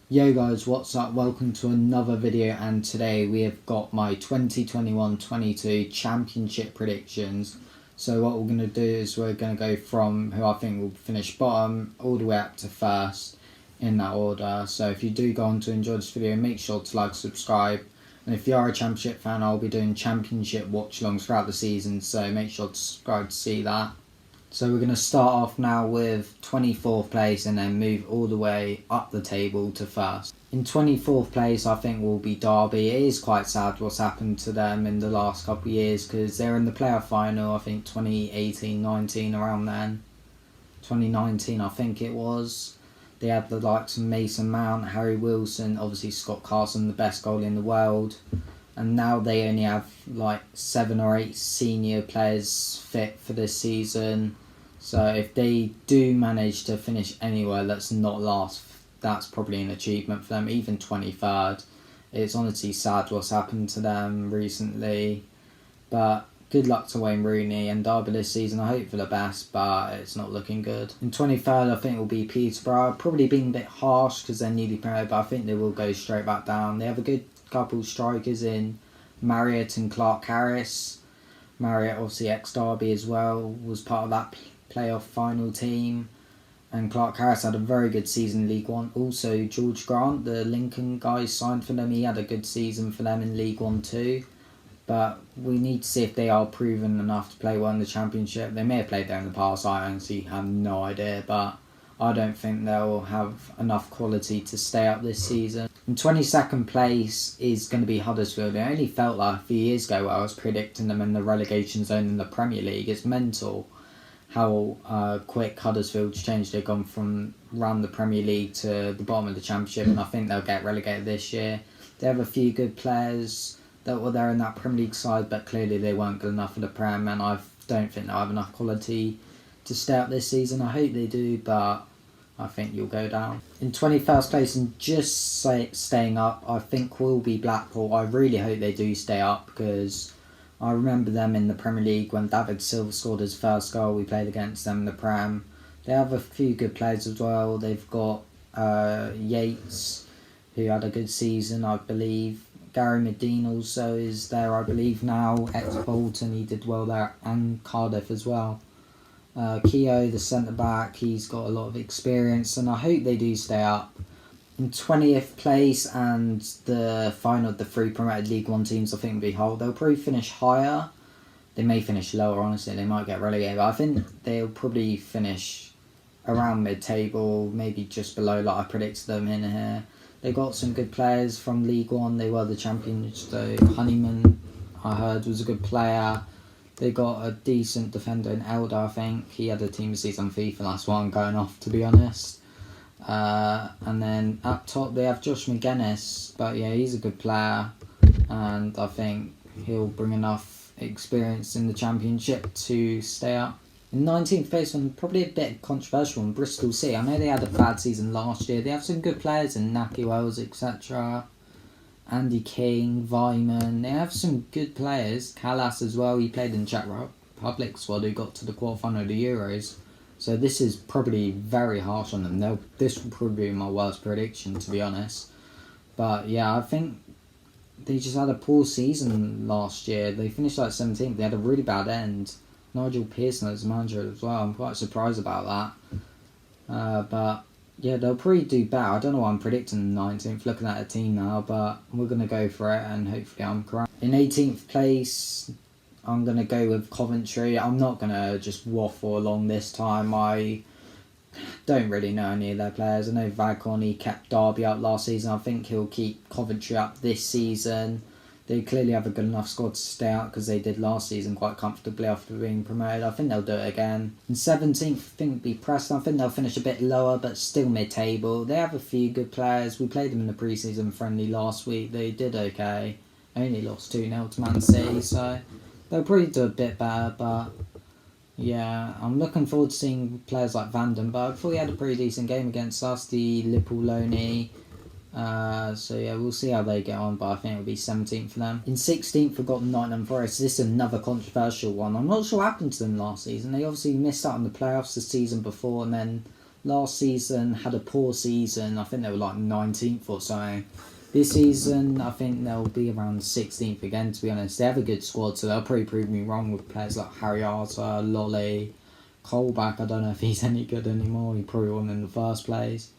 Yo guys, what's up? Welcome to another video, and today we have got my 2021-22 championship predictions. So what we're going to do is we're going to go from who I think will finish bottom all the way up to first in that order. So if you do go on to enjoy this video, make sure to like, subscribe, and if you are a championship fan, I'll be doing championship watch alongs throughout the season, so make sure to subscribe to see that. So we're going to start off now with 24th place and then move all the way up the table to first. In 24th place I think will be Derby. It is quite sad what's happened to them in the last couple of years, because they're in the playoff final, I think 2018-19, around then. 2019 I think it was. They had the likes of Mason Mount, Harry Wilson, obviously Scott Carson, the best goalie in the world. And now they only have like 7 or 8 senior players fit for this season. So if they do manage to finish anywhere that's not last, that's probably an achievement for them. Even 23rd. It's honestly sad what's happened to them recently. But good luck to Wayne Rooney and Derby this season. I hope for the best, but it's not looking good. In 23rd, I think it will be Peterborough. Probably being a bit harsh because they're newly promoted, but I think they will go straight back down. They have a good couple strikers in Marriott and Clark Harris. Marriott, obviously ex-Derby as well, was part of that playoff final team. And Clark Harris had a very good season in League One. Also, George Grant, the Lincoln guy, signed for them. He had a good season for them in League One too. But we need to see if they are proven enough to play well in the Championship. They may have played there in the past, I honestly have no idea. But I don't think they'll have enough quality to stay up this season. In 22nd place is going to be Huddersfield. It only felt like a few years ago where I was predicting them in the relegation zone in the Premier League. It's mental how quick Huddersfield's changed. They've gone from around the Premier League to the bottom of the Championship, and I think they'll get relegated this year. They have a few good players that were there in that Premier League side, but clearly they weren't good enough for the Prem, and I don't think they'll have enough quality to stay up this season. I hope they do, but I think you'll go down. In 21st place and just staying up, I think will be Blackpool. I really hope they do stay up, because I remember them in the Premier League when David Silva scored his first goal. We played against them in the Prem. They have a few good players as well. They've got Yates, who had a good season, I believe. Gary Medina also is there, I believe, now. Ex-Bolton, he did well there, and Cardiff as well. Keogh, the centre-back, he's got a lot of experience, and I hope they do stay up. In 20th place and the final of the 3 promoted League One teams, I think will be Hull. They'll probably finish higher. They may finish lower, honestly. They might get relegated, but I think they'll probably finish around mid-table, maybe just below, like I predicted them in here. They got some good players from League One. They were the champions, so Honeyman, I heard, was a good player. They got a decent defender in Elder, I think. He had a team season on FIFA, that's why I'm going off, to be honest. And then up top they have Josh McGuinness, but yeah, he's a good player, and I think he'll bring enough experience in the Championship to stay up. In 19th place, one probably a bit controversial, in Bristol City. I know they had a bad season last year. They have some good players in Naki Wells, etc. Andy King, Vyman. They have some good players. Callas as well. He played in Czech Republic squad who got to the quarterfinal of the Euros. So this is probably very harsh on them. This will probably be my worst prediction, to be honest. But yeah, I think they just had a poor season last year. They finished like 17th. They had a really bad end. Nigel Pearson as manager as well. I'm quite surprised about that. But yeah, they'll probably do better. I don't know why I'm predicting 19th, looking at a team now, but we're going to go for it, and hopefully I'm correct. In 18th place, I'm going to go with Coventry. I'm not going to just waffle along this time. I don't really know any of their players. I know Vaghorn, he kept Derby up last season. I think he'll keep Coventry up this season. They clearly have a good enough squad to stay out, because they did last season quite comfortably after being promoted. I think they'll do it again. In 17th, I think it'll be Preston. I think they'll finish a bit lower, but still mid-table. They have a few good players. We played them in the pre-season friendly last week. They did okay. Only lost 2-0 to Man City, so they'll probably do a bit better, but yeah, I'm looking forward to seeing players like Vandenberg. I thought he had a pretty decent game against us, the Liverpool loanee. So yeah, we'll see how they get on, but I think it'll be 17th for them. In 16th, we've got Nottingham Forest. This is another controversial one. I'm not sure what happened to them last season. They obviously missed out on the playoffs the season before, and then last season had a poor season. I think they were like 19th or something. This season, I think they'll be around 16th again, to be honest. They have a good squad, so they'll probably prove me wrong with players like Harry Arter, Lolly, Colback. I don't know if he's any good anymore. He probably wasn't in the first place.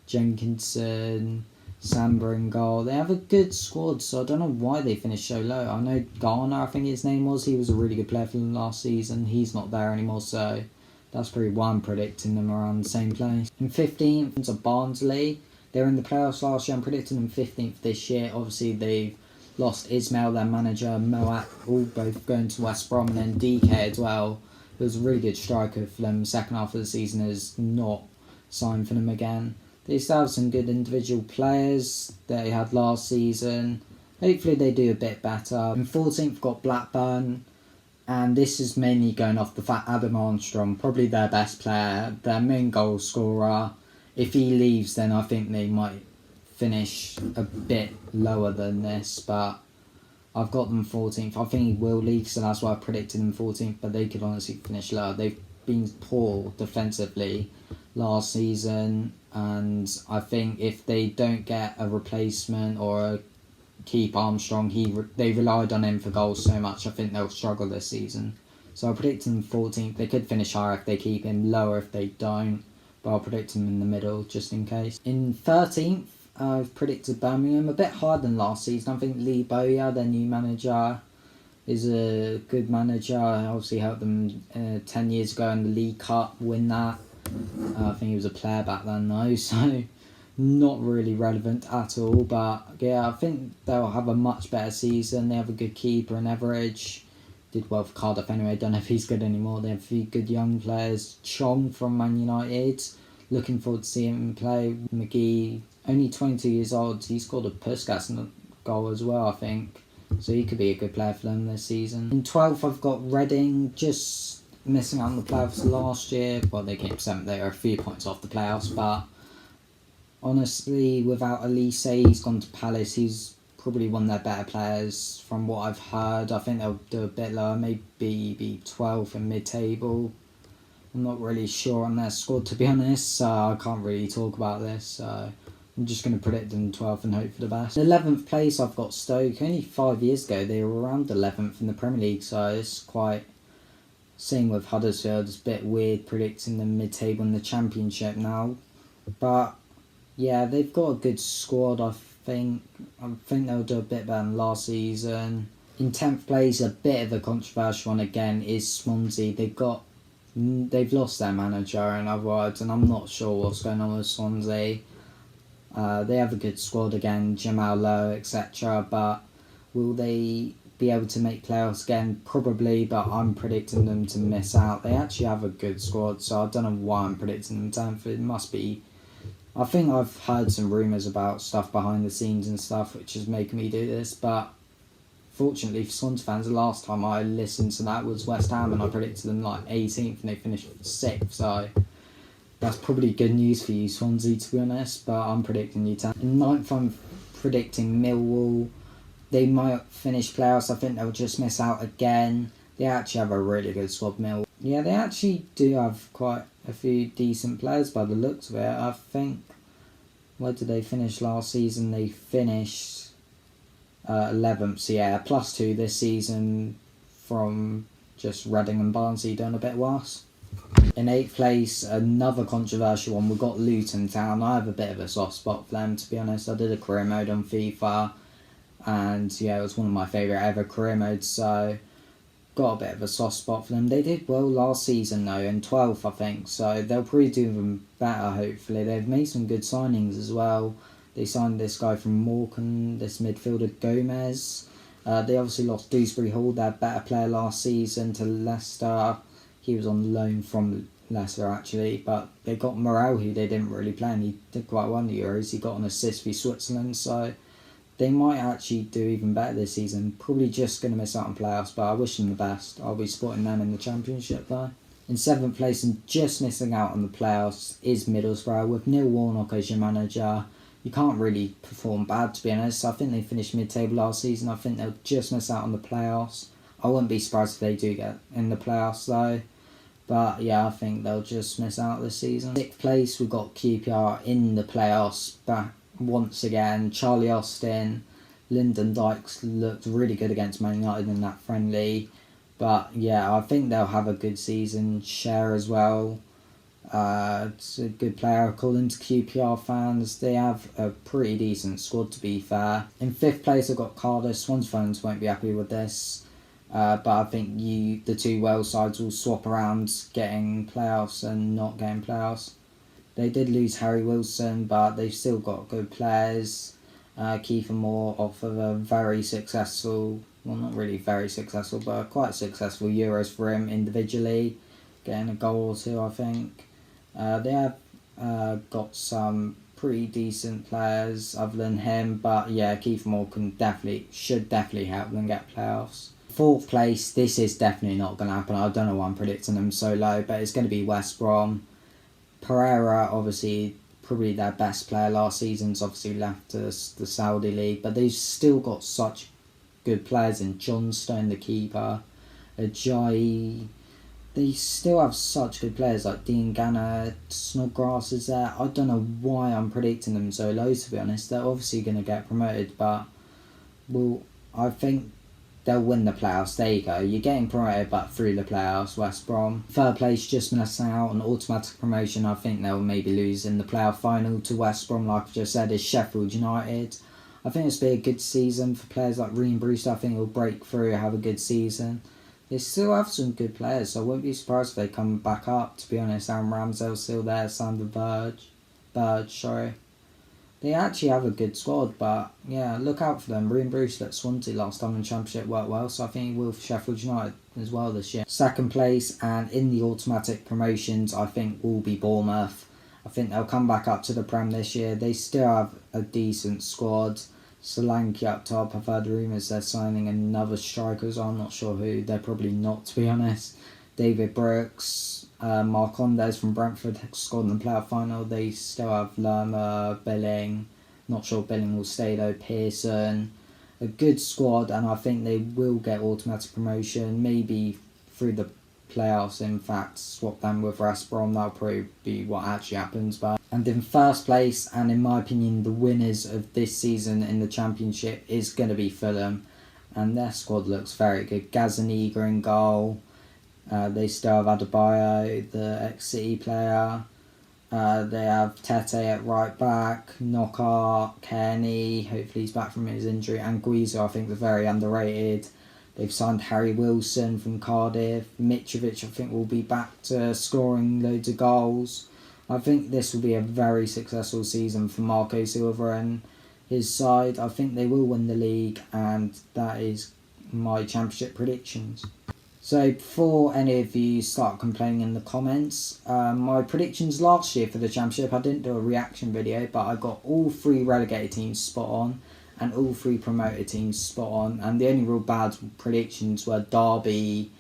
Jenkinson, Samba in goal. They have a good squad, so I don't know why they finished so low. I know Garner, I think his name was. He was a really good player for them last season. He's not there anymore, so that's probably why I'm predicting them around the same place. In 15th, it's Barnsley. They were in the playoffs last year. I'm predicting them 15th this year. Obviously, they've lost Ismail, their manager, Moat, all both going to West Brom, and then DK as well. It was a really good striker for them. Second half of the season has not signed for them again. They still have some good individual players that they had last season. Hopefully they do a bit better. In 14th, got Blackburn. And this is mainly going off the fact Adam Armstrong, probably their best player, their main goal scorer. If he leaves, then I think they might finish a bit lower than this, but I've got them 14th. I think he will leave, so that's why I predicted them 14th, but they could honestly finish lower. They've been poor defensively last season, and I think if they don't get a replacement or keep Armstrong, they relied on him for goals so much, I think they'll struggle this season. So I predict them 14th. They could finish higher if they keep him, lower if they don't. But I'll predict them in the middle, just in case. In 13th, I've predicted Birmingham, a bit higher than last season. I think Lee Bowyer, their new manager, is a good manager. I obviously helped them 10 years ago in the League Cup win that. I think he was a player back then though, so not really relevant at all. But yeah, I think they'll have a much better season. They have a good keeper and Everidge. Did well for Cardiff anyway, don't know if he's good anymore. They have a few good young players. Chong from Man United, looking forward to seeing him play. McGee, only 22 years old, he scored a Puskas goal as well, I think. So he could be a good player for them this season. In 12th, I've got Reading, just missing out on the playoffs last year. Well, they came 7th, they are a few points off the playoffs, but honestly, without Elise, he's gone to Palace, he's probably one of their better players from what I've heard. I think they'll do a bit lower, maybe be 12th in mid-table. I'm not really sure on their squad, to be honest, so I can't really talk about this. So I'm just going to predict them 12th and hope for the best. In 11th place, I've got Stoke. Only 5 years ago, they were around 11th in the Premier League, so it's quite... Same with Huddersfield, it's a bit weird predicting them mid-table in the Championship now. But yeah, they've got a good squad, I think they'll do a bit better than last season. In 10th place, a bit of a controversial one again, is Swansea. They've lost their manager, in other words, and I'm not sure what's going on with Swansea. They have a good squad again, Jamal Lowe, etc. But will they be able to make playoffs again? Probably, but I'm predicting them to miss out. They actually have a good squad, so I don't know why I'm predicting them 10th. It must be... I think I've heard some rumours about stuff behind the scenes and stuff, which is making me do this, but fortunately for Swans fans, the last time I listened to that was West Ham, and I predicted them like 18th and they finished 6th, so that's probably good news for you, Swansea, to be honest, but I'm predicting you 10th. In 9th, I'm predicting Millwall. They might finish playoffs. I think they'll just miss out again. They actually have a really good squad, Millwall. Yeah, they actually do have quite a few decent players by the looks of it. I think, where did they finish last season? They finished 11th, so yeah, +2 this season from just Reading and Barnsley doing a bit worse. In 8th place, another controversial one, we've got Luton Town. I have a bit of a soft spot for them, to be honest. I did a career mode on FIFA, and yeah, it was one of my favourite ever career modes, so got a bit of a soft spot for them. They did well last season though, in 12th I think, so they'll probably do even better hopefully. They've made some good signings as well. They signed this guy from Morecambe, this midfielder Gomez. They obviously lost Dewsbury Hall, their better player last season, to Leicester. He was on loan from Leicester actually, but they got Morel, who they didn't really play, and he did quite well in the Euros. He got an assist for Switzerland, so they might actually do even better this season. Probably just going to miss out on playoffs, but I wish them the best. I'll be supporting them in the Championship though. In 7th place and just missing out on the playoffs is Middlesbrough. With Neil Warnock as your manager, you can't really perform bad, to be honest. I think they finished mid-table last season. I think they'll just miss out on the playoffs. I wouldn't be surprised if they do get in the playoffs though. But yeah, I think they'll just miss out this season. 6th place, we've got QPR in the playoffs back once again. Charlie Austin, Lyndon Dykes looked really good against Man United in that friendly. But yeah, I think they'll have a good season. Cher as well. It's a good player. According to QPR fans, they have a pretty decent squad, to be fair. In 5th place, I've got Cardiff. Swans fans won't be happy with this. But I think the two Wales sides will swap around getting playoffs and not getting playoffs. They did lose Harry Wilson, but they've still got good players. Kiefer Moore off of a very successful, well, not really very successful, but quite successful Euros for him individually, getting a goal or two, I think. They have got some pretty decent players other than him, but yeah, Kiefer Moore should definitely help them get playoffs. 4th place, this is definitely not going to happen. I don't know why I'm predicting them so low, but it's going to be West Brom. Pereira, obviously, probably their best player last season's obviously left to the Saudi League, but they've still got such good players in Johnstone, the keeper, Ajayi. They still have such good players like Dean Ganner, Snodgrass is there. I don't know why I'm predicting them so low, to be honest. They're obviously going to get promoted, but I think they'll win the playoffs. There you go. You're getting promoted, but through the playoffs, West Brom. 3rd place, just missing out on automatic promotion. I think they'll maybe lose in the playoff final to West Brom, like I just said, is Sheffield United. I think it's be a good season for players like Ream Brewster. I think he'll break through, have a good season. They still have some good players, so I wouldn't be surprised if they come back up, to be honest. Aaron Ramsdale's still there, Sander Berge. They actually have a good squad, but yeah, look out for them. Ream Brewster at Swansea last time in the Championship worked well, so I think he will for Sheffield United as well this year. 2nd place, and in the automatic promotions, I think will be Bournemouth. I think they'll come back up to the Prem this year. They still have a decent squad. Solanke up top. I've heard rumours they're signing another striker, so I'm not sure who. They're probably not, to be honest. David Brooks, Marcondes from Brentford scored in the playoff final. They still have Lerma, Billing. Not sure Billing will stay though. Pearson. A good squad, and I think they will get automatic promotion. Maybe through the playoffs, in fact, swap them with West Brom. That'll probably be what actually happens. And in 1st place, and in my opinion, the winners of this season in the Championship is going to be Fulham. And their squad looks very good. Gazzaniga in goal. They still have Adebayo, the ex-City player. They have Tete at right back. Knockaert, Kearney, hopefully he's back from his injury. And Guizo, I think, is very underrated. They've signed Harry Wilson from Cardiff. Mitrovic, I think, will be back to scoring loads of goals. I think this will be a very successful season for Marco Silva and his side. I think they will win the league, and that is my Championship predictions. So before any of you start complaining in the comments, my predictions last year for the Championship, I didn't do a reaction video, but I got all 3 relegated teams spot on and all 3 promoted teams spot on, and the only real bad predictions were Derby,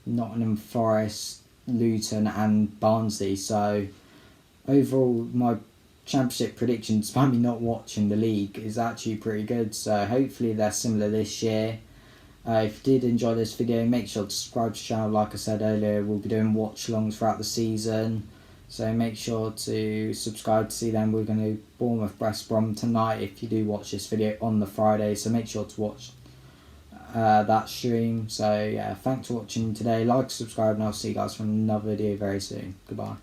Nottingham Forest, Luton and Barnsley. So overall, my Championship predictions by me not watching the league is actually pretty good, so hopefully they're similar this year. If you did enjoy this video, make sure to subscribe to the channel. Like I said earlier, we'll be doing watch-alongs throughout the season, so make sure to subscribe to see them. We're going to do Bournemouth West Brom tonight if you do watch this video on the Friday, so make sure to watch that stream. So yeah, thanks for watching today. Like, subscribe, and I'll see you guys from another video very soon. Goodbye.